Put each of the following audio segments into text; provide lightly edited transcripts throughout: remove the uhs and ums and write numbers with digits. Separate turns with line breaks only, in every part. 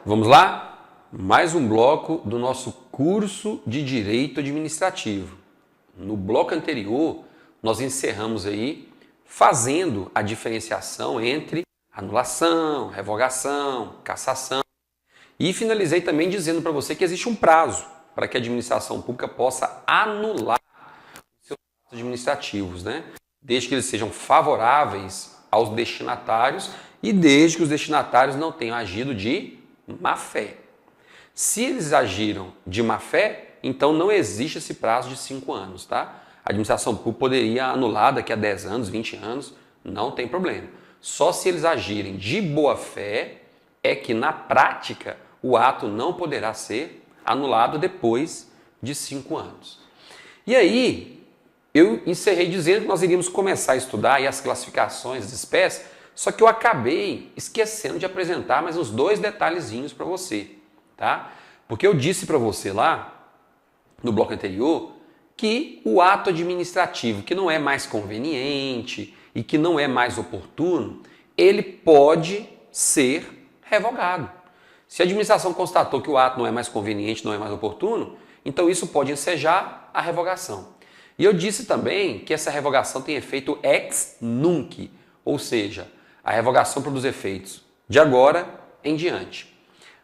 Vamos lá? Mais um bloco do nosso curso de Direito Administrativo. No bloco anterior, nós encerramos aí fazendo a diferenciação entre anulação, revogação, cassação e finalizei também dizendo para você que existe um prazo para que a administração pública possa anular os seus atos administrativos, né? Desde que eles sejam favoráveis aos destinatários e desde que os destinatários não tenham agido de má fé. Se eles agiram de má fé, então não existe esse prazo de 5 anos, tá? A administração pública poderia anular daqui a 10 anos, 20 anos, não tem problema. Só se eles agirem de boa fé é que na prática o ato não poderá ser anulado depois de 5 anos. E aí, eu encerrei dizendo que nós iríamos começar a estudar aí as classificações das espécies, só que eu acabei esquecendo de apresentar mais uns 2 detalhezinhos para você, tá? Porque eu disse para você lá, no bloco anterior, que o ato administrativo que não é mais conveniente e que não é mais oportuno, ele pode ser revogado. Se a administração constatou que o ato não é mais conveniente, não é mais oportuno, então isso pode ensejar a revogação. E eu disse também que essa revogação tem efeito ex nunc, ou seja, a revogação produz efeitos de agora em diante.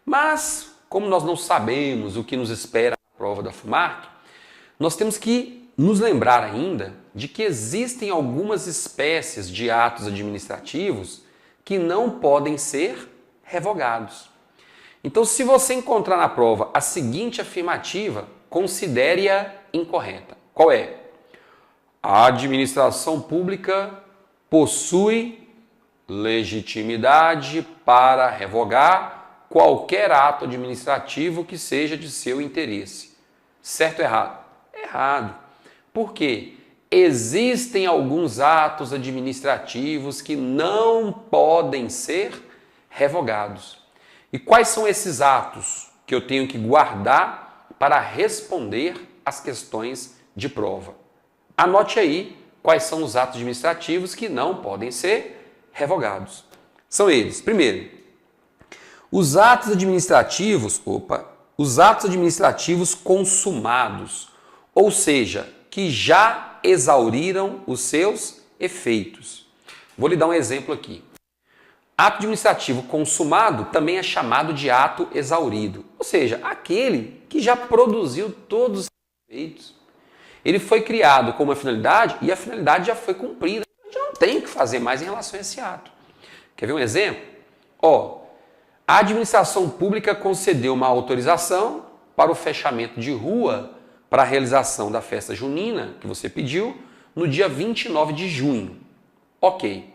Mas, como nós não sabemos o que nos espera na prova da FUMARC, nós temos que nos lembrar ainda de que existem algumas espécies de atos administrativos que não podem ser revogados. Então, se você encontrar na prova a seguinte afirmativa, considere-a incorreta. Qual é? A administração pública possui legitimidade para revogar qualquer ato administrativo que seja de seu interesse. Certo ou errado? Errado. Por quê? Existem alguns atos administrativos que não podem ser revogados. E quais são esses atos que eu tenho que guardar para responder às questões de prova? Anote aí quais são os atos administrativos que não podem ser revogados. São eles. Primeiro, os atos administrativos consumados, ou seja, que já exauriram os seus efeitos. Vou lhe dar um exemplo aqui. Ato administrativo consumado também é chamado de ato exaurido, ou seja, aquele que já produziu todos os efeitos. Ele foi criado com uma finalidade e a finalidade já foi cumprida. A gente não tem o que fazer mais em relação a esse ato. Quer ver um exemplo? A administração pública concedeu uma autorização para o fechamento de rua para a realização da festa junina, que você pediu, no dia 29 de junho. Ok.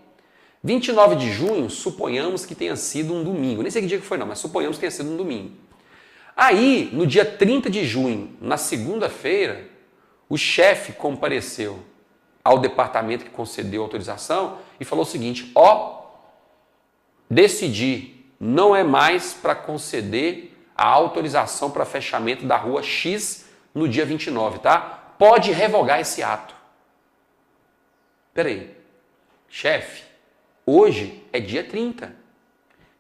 29 de junho, suponhamos que tenha sido um domingo. Nem sei que dia que foi não, mas suponhamos que tenha sido um domingo. Aí, no dia 30 de junho, na segunda-feira, o chefe compareceu ao departamento que concedeu a autorização e falou o seguinte: decidi, não é mais para conceder a autorização para fechamento da rua X no dia 29, tá? Pode revogar esse ato. Peraí, chefe, hoje é dia 30.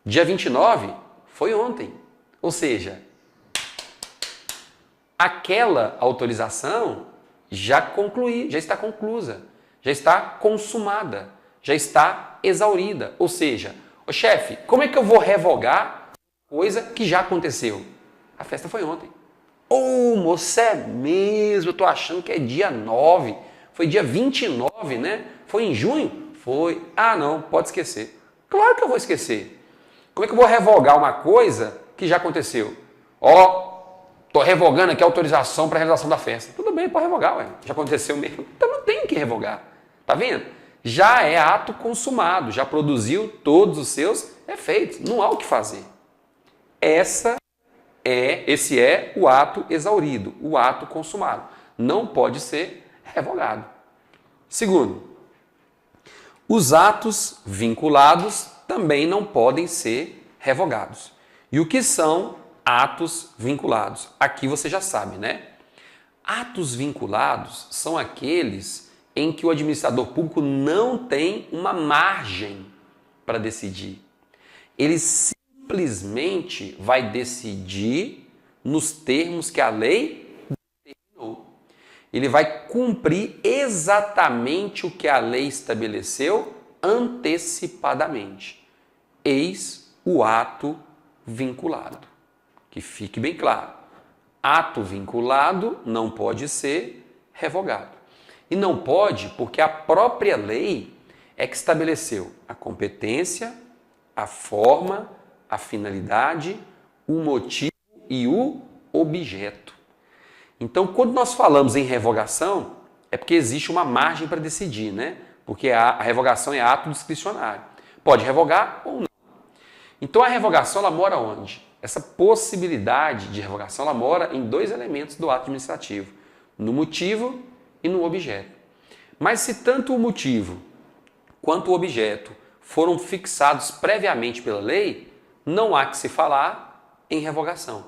Dia 29 foi ontem. Ou seja, aquela autorização já está conclusa, já está consumada, já está exaurida. Ou seja, chefe, como é que eu vou revogar coisa que já aconteceu? A festa foi ontem. Moço, é mesmo, eu estou achando que é dia 9. Foi dia 29, né? Foi em junho? Foi. Ah, não, pode esquecer. Claro que eu vou esquecer. Como é que eu vou revogar uma coisa que já aconteceu? Estou revogando aqui a autorização para a realização da festa. Tudo bem, pode revogar, ué. Já aconteceu mesmo. Então não tem que revogar. Tá vendo? Já é ato consumado, já produziu todos os seus efeitos. Não há o que fazer. Esse é o ato exaurido, o ato consumado. Não pode ser revogado. Segundo, os atos vinculados também não podem ser revogados. E o que são atos vinculados? Aqui você já sabe, né? Atos vinculados são aqueles em que o administrador público não tem uma margem para decidir. Ele simplesmente vai decidir nos termos que a lei determinou. Ele vai cumprir exatamente o que a lei estabeleceu antecipadamente. Eis o ato vinculado. Que fique bem claro. Ato vinculado não pode ser revogado. E não pode porque a própria lei é que estabeleceu a competência, a forma, a finalidade, o motivo e o objeto. Então, quando nós falamos em revogação, é porque existe uma margem para decidir, né? Porque a revogação é ato discricionário. Pode revogar ou não. Então, a revogação, ela mora onde? Essa possibilidade de revogação, ela mora em dois elementos do ato administrativo. No motivo e no objeto. Mas se tanto o motivo quanto o objeto foram fixados previamente pela lei, não há que se falar em revogação.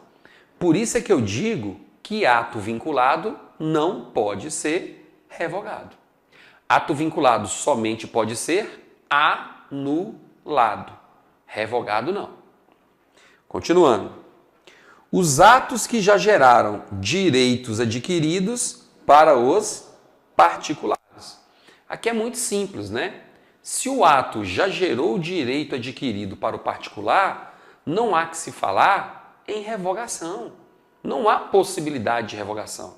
Por isso é que eu digo que ato vinculado não pode ser revogado. Ato vinculado somente pode ser anulado. Revogado não. Continuando. Os atos que já geraram direitos adquiridos para os particulares. Aqui é muito simples, né? Se o ato já gerou direito adquirido para o particular, não há que se falar em revogação. Não há possibilidade de revogação.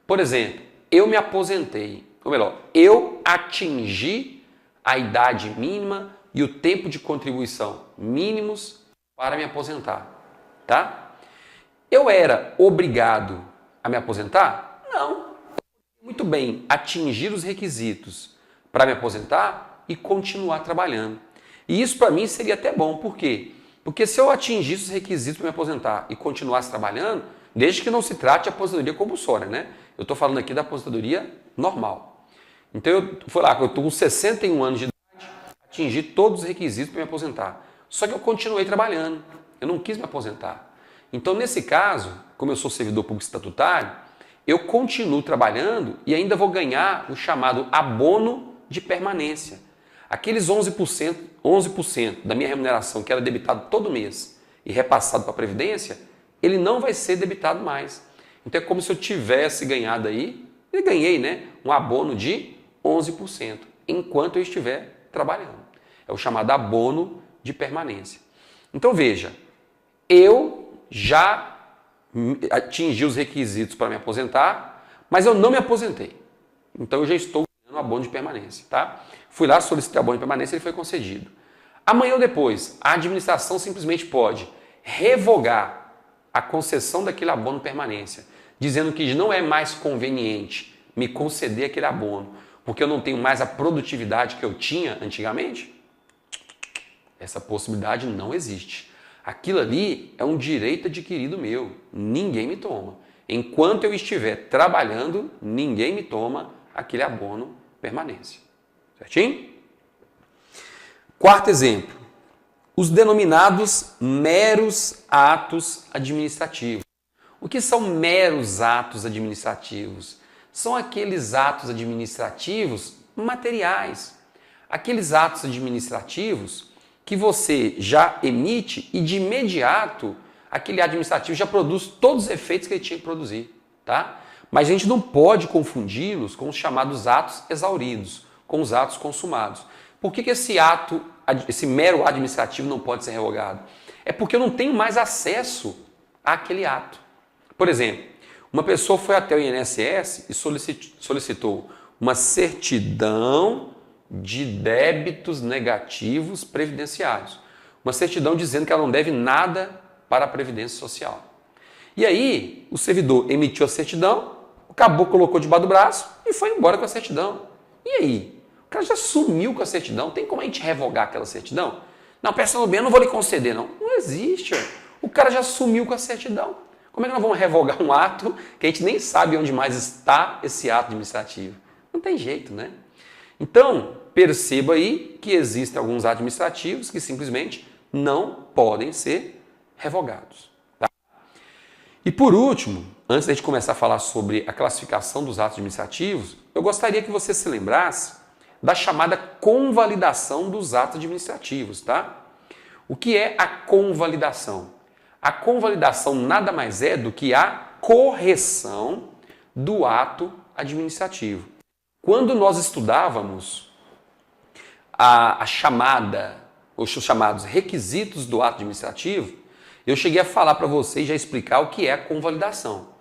Por exemplo, eu me aposentei, ou melhor, eu atingi a idade mínima e o tempo de contribuição mínimos para me aposentar, tá? Eu era obrigado a me aposentar? Não. Muito bem, atingir os requisitos para me aposentar e continuar trabalhando. E isso para mim seria até bom, por quê? Porque se eu atingisse os requisitos para me aposentar e continuasse trabalhando, desde que não se trate de aposentadoria compulsória, né? Eu estou falando aqui da aposentadoria normal. Então eu estou com 61 anos de idade, atingi todos os requisitos para me aposentar. Só que eu continuei trabalhando, eu não quis me aposentar. Então nesse caso, como eu sou servidor público estatutário, eu continuo trabalhando e ainda vou ganhar o chamado abono de permanência. Aqueles 11% da minha remuneração que era debitado todo mês e repassado para a Previdência, ele não vai ser debitado mais. Então é como se eu tivesse ganhado aí, eu ganhei, né, um abono de 11%, enquanto eu estiver trabalhando. É o chamado abono de permanência. Então veja, eu já atingi os requisitos para me aposentar, mas eu não me aposentei. Então eu já estou ganhando abono de permanência, tá? Fui lá, solicitei abono de permanência e ele foi concedido. Amanhã ou depois, a administração simplesmente pode revogar a concessão daquele abono de permanência, dizendo que não é mais conveniente me conceder aquele abono, porque eu não tenho mais a produtividade que eu tinha antigamente. Essa possibilidade não existe. Aquilo ali é um direito adquirido meu, ninguém me toma. Enquanto eu estiver trabalhando, ninguém me toma aquele abono permanência. Certinho? Quarto exemplo, os denominados meros atos administrativos. O que são meros atos administrativos? São aqueles atos administrativos materiais, aqueles atos administrativos que você já emite e de imediato aquele administrativo já produz todos os efeitos que ele tinha que produzir, tá? Mas a gente não pode confundi-los com os chamados atos exauridos, com os atos consumados. Por que esse mero administrativo não pode ser revogado? É porque eu não tenho mais acesso àquele ato. Por exemplo, uma pessoa foi até o INSS e solicitou uma certidão de débitos negativos previdenciários. Uma certidão dizendo que ela não deve nada para a Previdência Social. E aí, o servidor emitiu a certidão, o caboclo colocou debaixo do braço e foi embora com a certidão. E aí? O cara já sumiu com a certidão. Tem como a gente revogar aquela certidão? Não, peça no bem, eu não vou lhe conceder, não. Não existe. O cara já sumiu com a certidão. Como é que nós vamos revogar um ato que a gente nem sabe onde mais está esse ato administrativo? Não tem jeito, né? Então, perceba aí que existem alguns administrativos que simplesmente não podem ser revogados. Tá? E por último, antes de a gente começar a falar sobre a classificação dos atos administrativos, eu gostaria que você se lembrasse da chamada convalidação dos atos administrativos. Tá? O que é a convalidação? A convalidação nada mais é do que a correção do ato administrativo. Quando nós estudávamos a chamada, os chamados requisitos do ato administrativo, eu cheguei a falar para você e já explicar o que é a convalidação.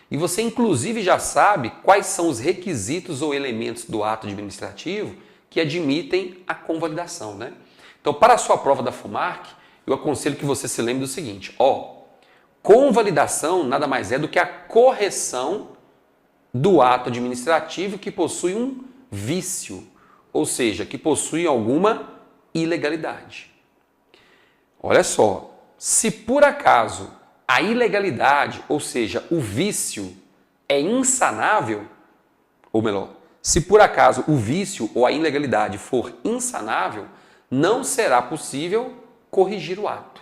E você inclusive já sabe quais são os requisitos ou elementos do ato administrativo que admitem a convalidação, né? Então, para a sua prova da FUMARC, eu aconselho que você se lembre do seguinte, convalidação nada mais é do que a correção do ato administrativo que possui um vício, ou seja, que possui alguma ilegalidade. Olha só, se por acaso a ilegalidade, ou seja, o vício é insanável, ou melhor, se por acaso o vício ou a ilegalidade for insanável, não será possível corrigir o ato.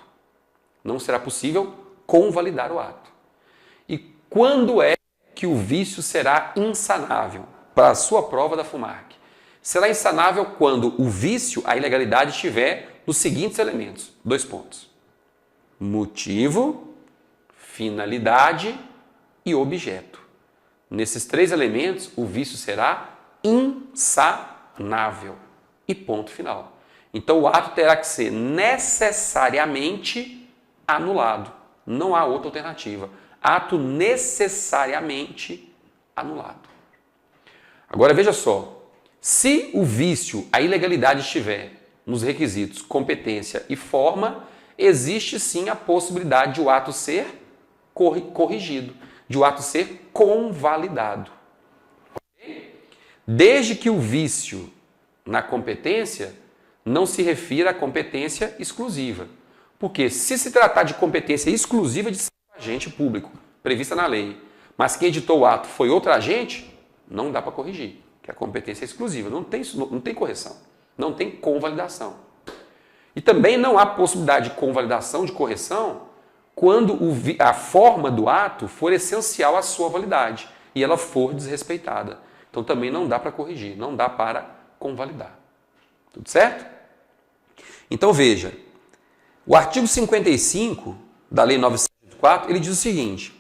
Não será possível convalidar o ato. E quando é que o vício será insanável? Para a sua prova da FUMARC. Será insanável quando o vício, a ilegalidade, estiver nos seguintes elementos. 2 pontos. Motivo, finalidade e objeto. Nesses 3 elementos, o vício será insanável. E ponto final. Então, o ato terá que ser necessariamente anulado. Não há outra alternativa. Ato necessariamente anulado. Agora, veja só. Se o vício, a ilegalidade estiver nos requisitos competência e forma, existe sim a possibilidade de o ato ser corrigido, de o ato ser convalidado. Desde que o vício na competência não se refira à competência exclusiva. Porque se tratar de competência exclusiva de agente público, prevista na lei, mas quem editou o ato foi outro agente, não dá para corrigir, que a competência é exclusiva, não tem correção, não tem convalidação. E também não há possibilidade de convalidação, de correção, quando a forma do ato for essencial à sua validade e ela for desrespeitada. Então também não dá para corrigir, não dá para convalidar. Tudo certo? Então veja, o artigo 55 da Lei 9.104, ele diz o seguinte: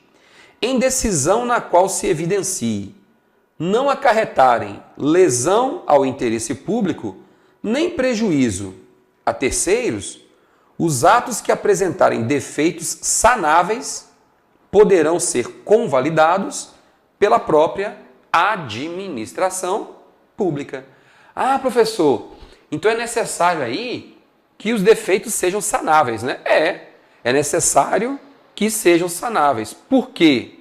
em decisão na qual se evidencie não acarretarem lesão ao interesse público nem prejuízo a terceiros, os atos que apresentarem defeitos sanáveis poderão ser convalidados pela própria administração pública. Ah, professor, então é necessário aí que os defeitos sejam sanáveis, né? É necessário que sejam sanáveis. Por quê?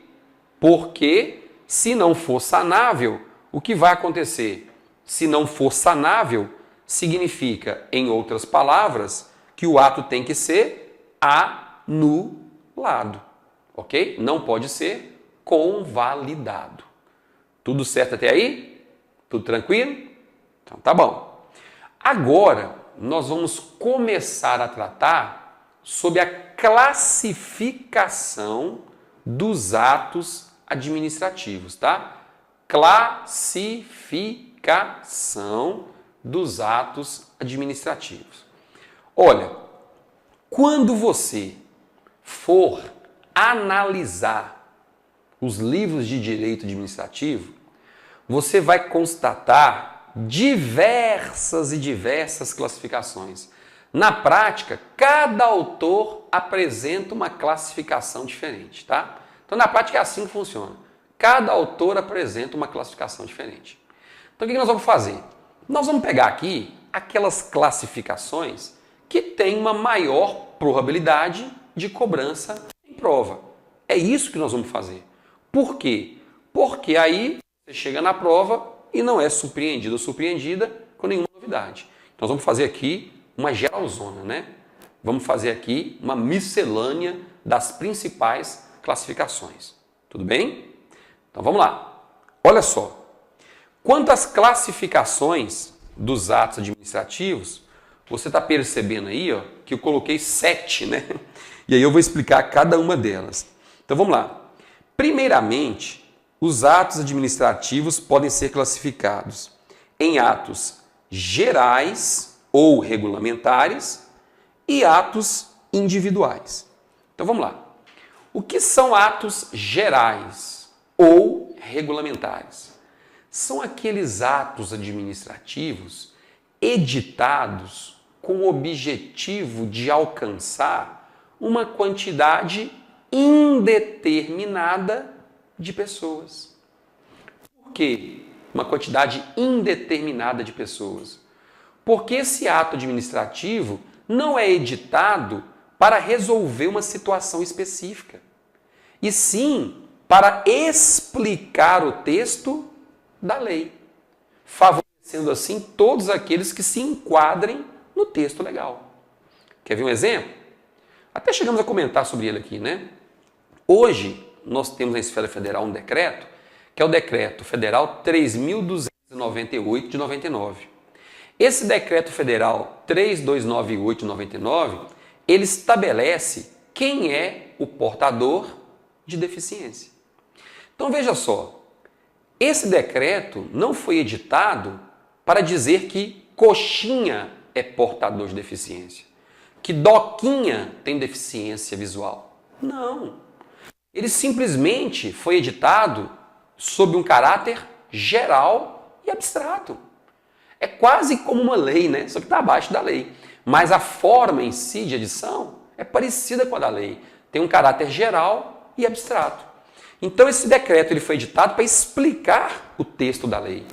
Porque se não for sanável, o que vai acontecer? Se não for sanável, significa, em outras palavras, que o ato tem que ser anulado, ok? Não pode ser convalidado. Tudo certo até aí? Tudo tranquilo? Então tá bom. Agora, nós vamos começar a tratar sobre a classificação dos atos administrativos, tá? Classificação dos atos administrativos. Olha, quando você for analisar os livros de direito administrativo, você vai constatar diversas classificações. Na prática, cada autor apresenta uma classificação diferente, tá? Então, na prática é assim que funciona. Cada autor apresenta uma classificação diferente. Então, o que nós vamos fazer? Nós vamos pegar aqui aquelas classificações que têm uma maior probabilidade de cobrança em prova. É isso que nós vamos fazer. Por quê? Porque aí você chega na prova e não é surpreendido ou surpreendida com nenhuma novidade. Então, nós vamos fazer aqui uma geralzona, né? Vamos fazer aqui uma miscelânea das principais classificações. Tudo bem? Então, vamos lá. Olha só. Quanto às classificações dos atos administrativos, você está percebendo aí, ó, que eu coloquei 7, né? E aí eu vou explicar cada uma delas. Então, vamos lá. Primeiramente, os atos administrativos podem ser classificados em atos gerais ou regulamentares e atos individuais. Então vamos lá. O que são atos gerais ou regulamentares? São aqueles atos administrativos editados com o objetivo de alcançar uma quantidade indeterminada de pessoas. Por quê? Uma quantidade indeterminada de pessoas. Porque esse ato administrativo não é editado para resolver uma situação específica, e sim para explicar o texto da lei, favorecendo assim todos aqueles que se enquadrem no texto legal. Quer ver um exemplo? Até chegamos a comentar sobre ele aqui, né? Hoje, nós temos na esfera federal um decreto, que é o Decreto Federal 3.298 de 99. Esse Decreto Federal 3.298 de 99, ele estabelece quem é o portador de deficiência. Então veja só, esse decreto não foi editado para dizer que coxinha é portador de deficiência, que doquinha tem deficiência visual. Não. Ele simplesmente foi editado sob um caráter geral e abstrato. É quase como uma lei, né? Só que está abaixo da lei. Mas a forma em si de edição é parecida com a da lei. Tem um caráter geral e abstrato. Então esse decreto ele foi editado para explicar o texto da lei.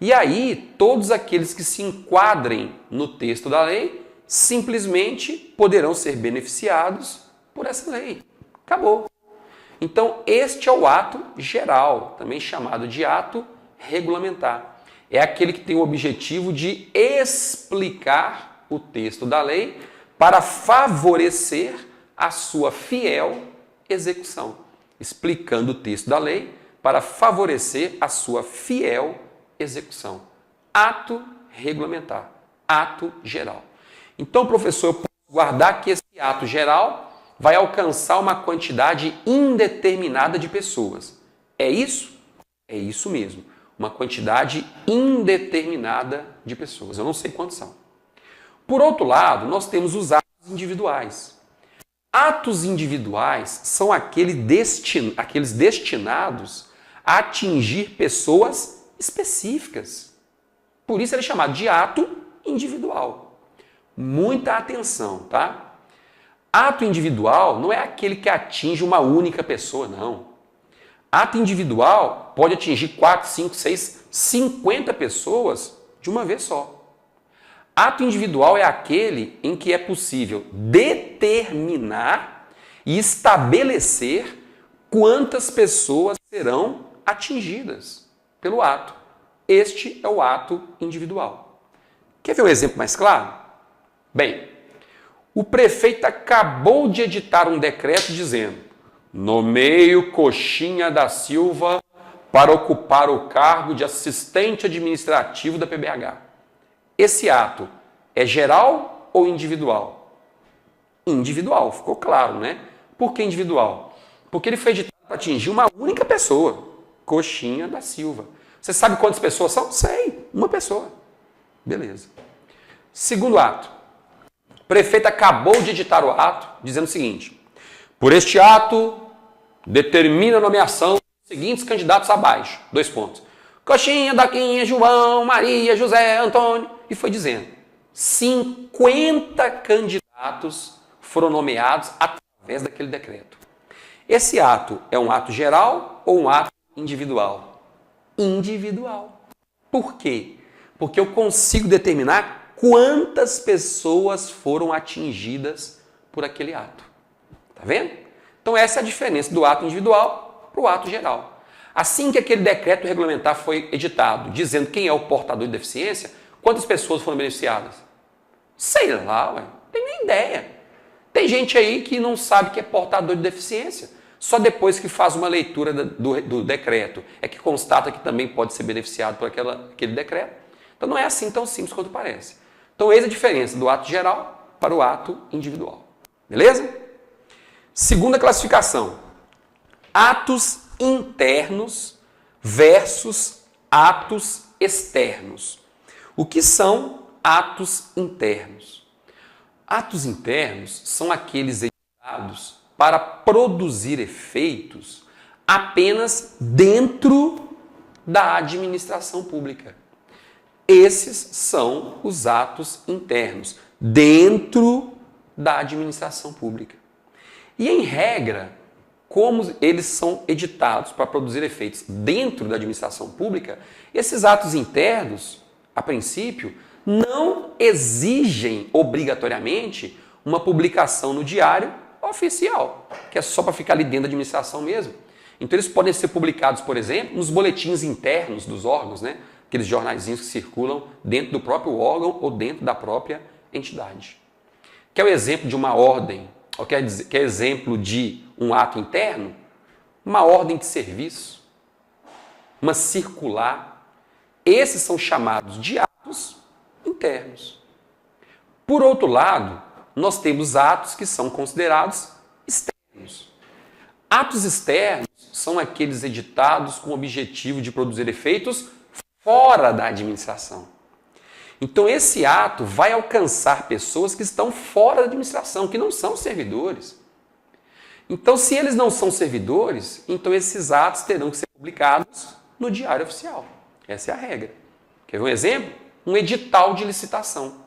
E aí todos aqueles que se enquadrem no texto da lei simplesmente poderão ser beneficiados por essa lei. Acabou. Então este é o ato geral, também chamado de ato regulamentar. É aquele que tem o objetivo de explicar o texto da lei para favorecer a sua fiel execução. Explicando o texto da lei para favorecer a sua fiel execução. Ato regulamentar, ato geral. Então, professor, eu posso guardar que esse ato geral vai alcançar uma quantidade indeterminada de pessoas. É isso? É isso mesmo. Uma quantidade indeterminada de pessoas. Eu não sei quantos são. Por outro lado, nós temos os atos individuais. Atos individuais são aqueles destinados a atingir pessoas específicas. Por isso ele é chamado de ato individual. Muita atenção, tá? Ato individual não é aquele que atinge uma única pessoa, não. Ato individual pode atingir 4, 5, 6, 50 pessoas de uma vez só. Ato individual é aquele em que é possível determinar e estabelecer quantas pessoas serão atingidas pelo ato. Este é o ato individual. Quer ver um exemplo mais claro? Bem, o prefeito acabou de editar um decreto dizendo: nomeio Coxinha da Silva para ocupar o cargo de assistente administrativo da PBH. Esse ato é geral ou individual? Individual, ficou claro, né? Por que individual? Porque ele foi editado para atingir uma única pessoa, Coxinha da Silva. Você sabe quantas pessoas são? Sei, uma pessoa. Beleza. Segundo ato. O prefeito acabou de editar o ato dizendo o seguinte: por este ato, determina a nomeação dos seguintes candidatos abaixo. 2 pontos. Coxinha, Daquinha, João, Maria, José, Antônio. E foi dizendo. 50 candidatos foram nomeados através daquele decreto. Esse ato é um ato geral ou um ato individual? Individual. Por quê? Porque eu consigo determinar quantas pessoas foram atingidas por aquele ato. Tá vendo? Então essa é a diferença do ato individual para o ato geral. Assim que aquele decreto regulamentar foi editado, dizendo quem é o portador de deficiência, quantas pessoas foram beneficiadas? Sei lá, ué, não tem nem ideia. Tem gente aí que não sabe que é portador de deficiência. Só depois que faz uma leitura do decreto é que constata que também pode ser beneficiado por aquele decreto. Então não é assim tão simples quanto parece. Então eis a diferença do ato geral para o ato individual. Beleza? Segunda classificação. Atos internos versus atos externos. O que são atos internos? Atos internos são aqueles editados para produzir efeitos apenas dentro da administração pública. Esses são os atos internos, dentro da administração pública. E, em regra, como eles são editados para produzir efeitos dentro da administração pública, esses atos internos, a princípio, não exigem obrigatoriamente uma publicação no diário oficial, que é só para ficar ali dentro da administração mesmo. Então eles podem ser publicados, por exemplo, nos boletins internos dos órgãos, né? Aqueles jornaizinhos que circulam dentro do próprio órgão ou dentro da própria entidade. Quer o exemplo de uma ordem, ou quer exemplo de um ato interno? Uma ordem de serviço, uma circular. Esses são chamados de atos internos. Por outro lado, nós temos atos que são considerados externos. Atos externos são aqueles editados com o objetivo de produzir efeitos fora da administração. Então esse ato vai alcançar pessoas que estão fora da administração, que não são servidores. Então, se eles não são servidores, então esses atos terão que ser publicados no Diário Oficial. Essa é a regra. Quer ver um exemplo? Um edital de licitação.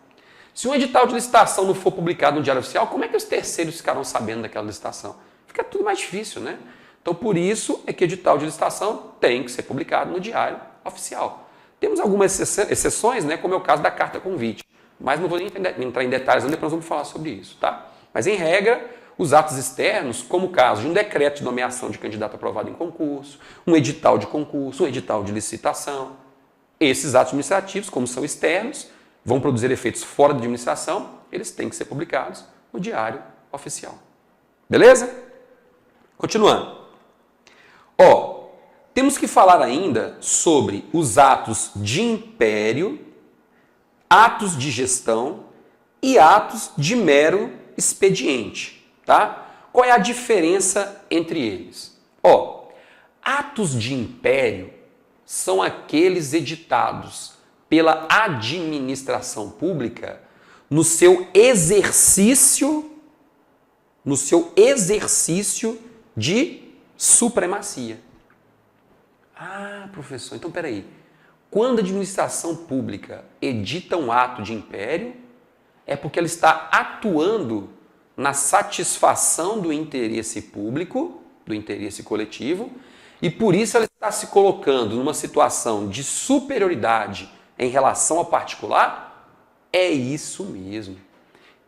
Se um edital de licitação não for publicado no Diário Oficial, como é que os terceiros ficarão sabendo daquela licitação? Fica tudo mais difícil, né? Então, por isso é que edital de licitação tem que ser publicado no Diário Oficial. Temos algumas exceções, né, como é o caso da carta convite, mas não vou nem entrar em detalhes, depois nós vamos falar sobre isso, tá? Mas, em regra, os atos externos, como o caso de um decreto de nomeação de candidato aprovado em concurso, um edital de concurso, um edital de licitação, esses atos administrativos, como são externos, vão produzir efeitos fora da administração, eles têm que ser publicados no Diário Oficial. Beleza? Continuando. Temos que falar ainda sobre os atos de império, atos de gestão e atos de mero expediente, tá? Qual é a diferença entre eles? Atos de império são aqueles editados pela administração pública no seu exercício de supremacia. Professor, então peraí. Quando a administração pública edita um ato de império, é porque ela está atuando na satisfação do interesse público, do interesse coletivo, e por isso ela está se colocando numa situação de superioridade em relação ao particular? É isso mesmo.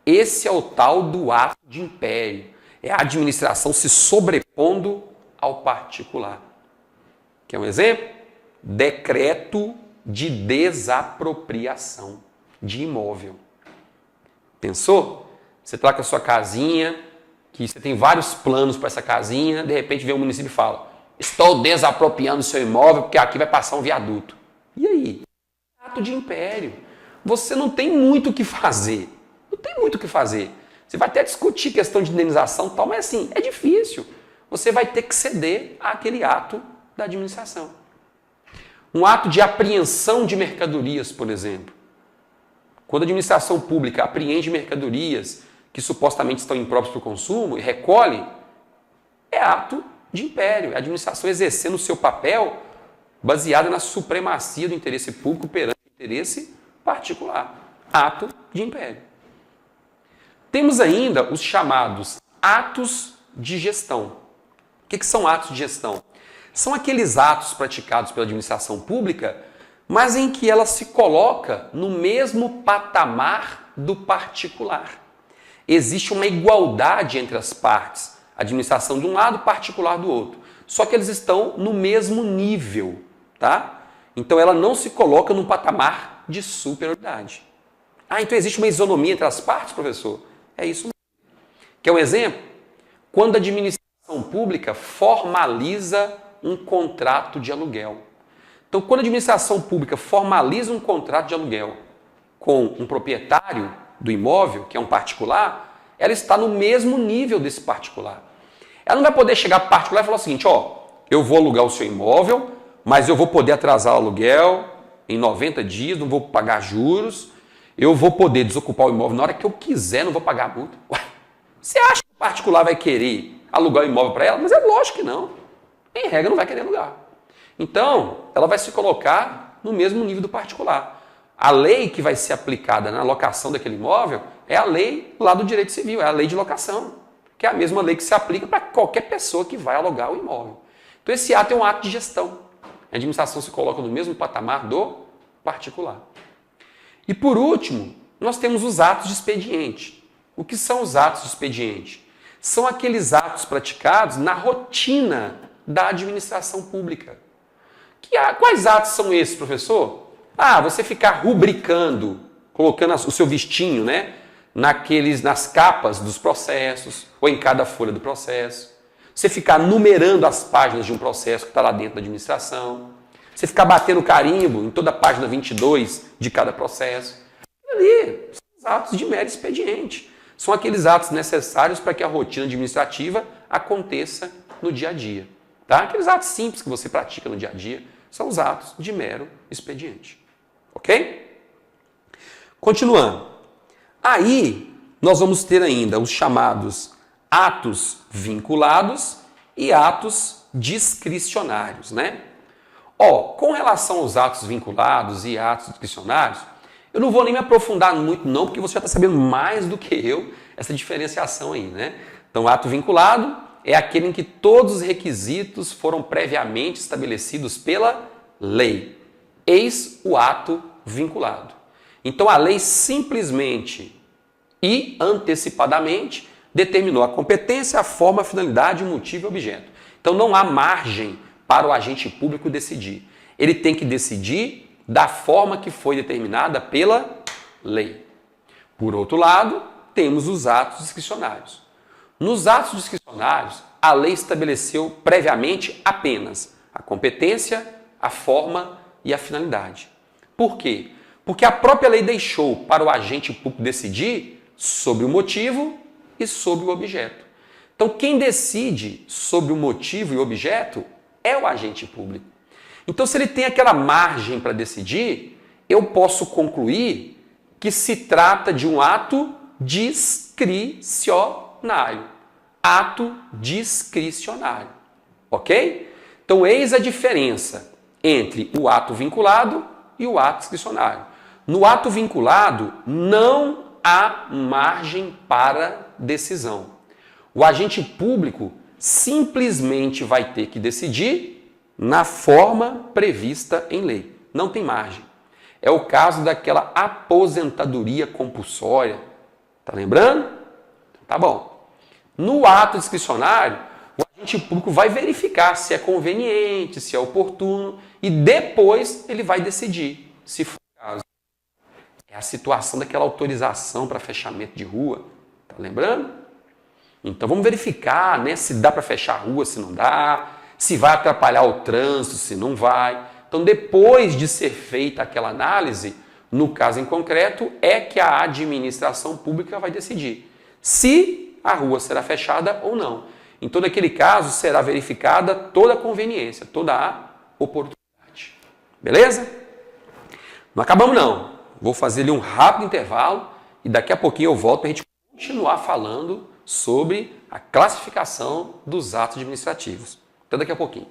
Esse é o tal do ato de império. É a administração se sobrepondo ao particular. Quer um exemplo? Decreto de desapropriação de imóvel. Pensou? Você está com a sua casinha, que você tem vários planos para essa casinha, de repente vem um município e fala: estou desapropriando o seu imóvel porque aqui vai passar um viaduto. E aí? Ato de império. Você não tem muito o que fazer. Não tem muito o que fazer. Você vai até discutir questão de indenização e tal, mas assim, é difícil. Você vai ter que ceder àquele ato da administração. Um ato de apreensão de mercadorias, por exemplo. Quando a administração pública apreende mercadorias que supostamente estão impróprias para o consumo e recolhe, é ato de império. É a administração exercendo o seu papel baseado na supremacia do interesse público perante o interesse particular. Ato de império. Temos ainda os chamados atos de gestão. O que são atos de gestão? São aqueles atos praticados pela administração pública, mas em que ela se coloca no mesmo patamar do particular. Existe uma igualdade entre as partes, administração de um lado, particular do outro. Só que eles estão no mesmo nível, tá? Então ela não se coloca num patamar de superioridade. Então existe uma isonomia entre as partes, professor? É isso mesmo. Quer um exemplo? Quando a administração pública formaliza um contrato de aluguel. Então, quando a administração pública formaliza um contrato de aluguel com um proprietário do imóvel, que é um particular, ela está no mesmo nível desse particular. Ela não vai poder chegar para o particular e falar o seguinte: eu vou alugar o seu imóvel, mas eu vou poder atrasar o aluguel em 90 dias, não vou pagar juros, eu vou poder desocupar o imóvel na hora que eu quiser, não vou pagar a multa. Ué, você acha que o particular vai querer alugar o imóvel para ela? Mas é lógico que não. Em regra, não vai querer alugar. Então, ela vai se colocar no mesmo nível do particular. A lei que vai ser aplicada na locação daquele imóvel é a lei lá do direito civil, é a lei de locação, que é a mesma lei que se aplica para qualquer pessoa que vai alugar o imóvel. Então, esse ato é um ato de gestão. A administração se coloca no mesmo patamar do particular. E por último, nós temos os atos de expediente. O que são os atos de expediente? São aqueles atos praticados na rotina da administração pública. Quais atos são esses, professor? Você ficar rubricando, colocando o seu vistinho, né, nas capas dos processos, ou em cada folha do processo. Você ficar numerando as páginas de um processo que está lá dentro da administração. Você ficar batendo carimbo em toda a página 22 de cada processo. Ali são os atos de mero expediente. São aqueles atos necessários para que a rotina administrativa aconteça no dia a dia. Tá? Aqueles atos simples que você pratica no dia a dia são os atos de mero expediente. Ok? Continuando. Aí nós vamos ter ainda os chamados atos vinculados e atos discricionários, né? Com relação aos atos vinculados e atos discricionários, eu não vou nem me aprofundar muito não, porque você já está sabendo mais do que eu essa diferenciação aí, né? Então, ato vinculado é aquele em que todos os requisitos foram previamente estabelecidos pela lei. Eis o ato vinculado. Então, a lei simplesmente e antecipadamente determinou a competência, a forma, a finalidade, o motivo e o objeto. Então, não há margem para o agente público decidir. Ele tem que decidir da forma que foi determinada pela lei. Por outro lado, temos os atos discricionários. Nos atos discricionários, a lei estabeleceu previamente apenas a competência, a forma e a finalidade. Por quê? Porque a própria lei deixou para o agente público decidir sobre o motivo e sobre o objeto. Então, quem decide sobre o motivo e o objeto é o agente público. Então, se ele tem aquela margem para decidir, eu posso concluir que se trata de um ato discricionário. Ato discricionário. Ok? Então, eis a diferença entre o ato vinculado e o ato discricionário. No ato vinculado, não há margem para decisão. O agente público simplesmente vai ter que decidir na forma prevista em lei. Não tem margem. É o caso daquela aposentadoria compulsória. Tá lembrando? Tá bom. No ato discricionário, o agente público vai verificar se é conveniente, se é oportuno e depois ele vai decidir se for o caso. É a situação daquela autorização para fechamento de rua. Tá lembrando? Então vamos verificar, né, se dá para fechar a rua, se não dá, se vai atrapalhar o trânsito, se não vai. Então depois de ser feita aquela análise, no caso em concreto, é que a administração pública vai decidir se a rua será fechada ou não. Em todo aquele caso será verificada toda a conveniência, toda a oportunidade. Beleza? Não acabamos não. Vou fazer ali um rápido intervalo e daqui a pouquinho eu volto para a gente continuar falando sobre a classificação dos atos administrativos. Até daqui a pouquinho.